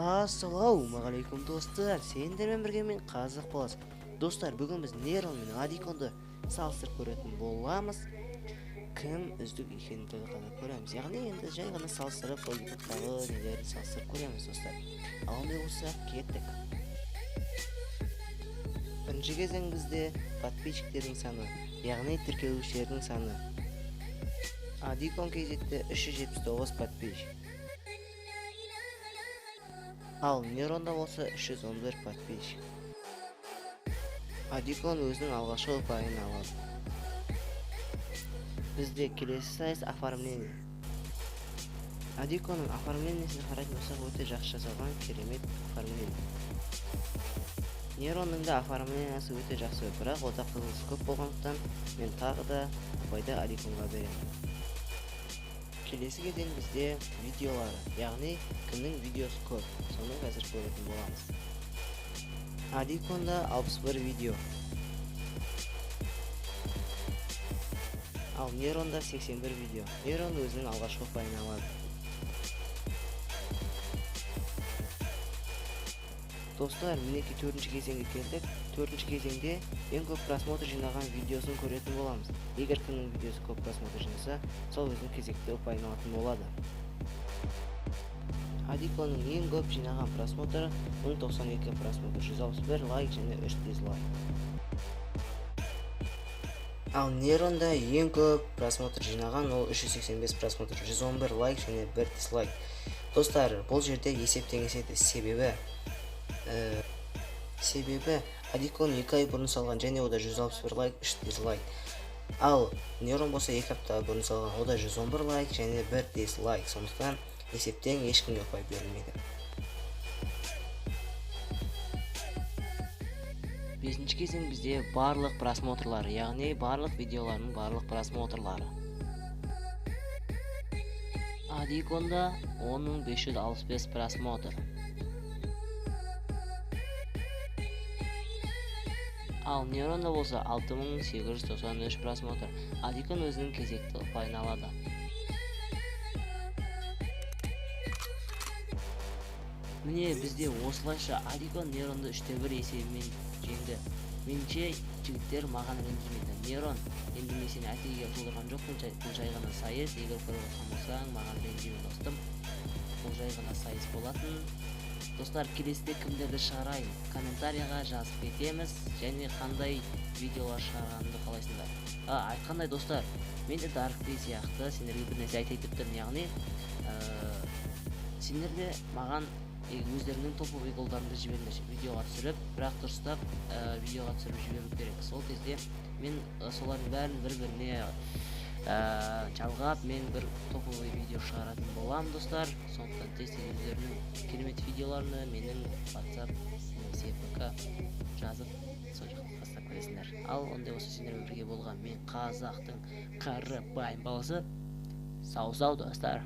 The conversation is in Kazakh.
Ассалаумағалейкум достар, сендермен бірге мен қазақ баласы. Достар, бүгін біз нейрон мен адиконды салыстырып көретін боламыз. Кім үздік екенін ғана көреміз. Яғни енді жай ғана салыстырып, сол ютубтағы нелерді салыстырып көреміз достар. Ал ондай болса кеттік. Бірінші кезең бізде подписчиктердің саны, яғни тіркелушілердің саны. Адикон кезетте 379 подписчик. Ал нейронда болса 311 подписчик. Адикон өзінің алғашқы ұпайын алады. Бізде келесі сайыс оформление. Адиконның оформлениесіне қарайтын болсақ, өте жақсы жасалған керемет оформление. Нейронның да оформлениясы өте жақсы, бірақ ода қызылсы көп болғандықтан мен тағы да ұпайды адиконға беремін. Келесі кезең бізде видеолары, яғни кімнің видеосы көп, соны қазір көретін боламыз. Адиконда 61 видео, ал нейронда 81 видео. Нейрон өзінің алғашқы ұпайын алады. Достар, мінеки 4-ші кезеңге келдік. 4-ші кезеңде ең көп просмотр жинаған видеосын көретін боламыз. Егер кімнің видеосы көп просмотр жинаса, сол өзінің кезекте ұпайын алатын болады. Адиконның ең көп жинаған просмотры 1092 просмотр, 161 лайк және 3 дизлайк. Ал нейронда ең көп просмотр жинаған ол 385 просмотр, 111 лайк және 1 дизлайк. Достар, бұл жерде есеп теңеседі, себебі адикон 2 ай бұрын салған, және ода 161 лайк, 3 дизлайк. Ал нейрон болса 2 апта бұрын салған, ода 111 лайк және 1 дизлайк. Сондықтан есептен ешкімге ұпай берілмейді. 5-ші кезең бізде барлық просмотрлары, яғни барлық видеолардың барлық просмотрлары. Адиконда 10565 просмотр. Ал нейронда болса 6893 просмотр. Адикон өзінің кезекті ұпайын алады. Міне бізде осылайша адикон нейронды 3-1 есебімен жеңді. Меніңше жігіттер маған ренжімейді. Нейрон енді мен сені әтеге жолдырған жоқпын, бұл жай ғана сайыс. Егер көріп отқан болсаң, маған ренжіме достым. Бұл жай ғана сайыс болатын. Достар, келесіде кімдерді шығарайын? Комментарияға жазып кетеміз, және қандай видеолар шығарғанымды қалайсыңдар. Айтқандай достар, мен де Даркдей сияқты сендерге бір нәрсе айтып тұрмын, яғни сендерде маған өздерінің топовый голдарымды жіберіңдер, видеоға түсіріп, бірақ дұрыстап видеоға түсіріп жіберу керек. Сол кезде мен солардың бәрін бір-біріне жалғап, мен бір топовый видео шығаратын болам достар. Сондықтан тез-тез өздерінің керемет видеоларını менің WhatsApp немесе ФК жазып, сол жаққа тастап көресіңдер. Ал ондай осы сендермен бірге болған мен қазақтың қарапайым баласы. Сау достар.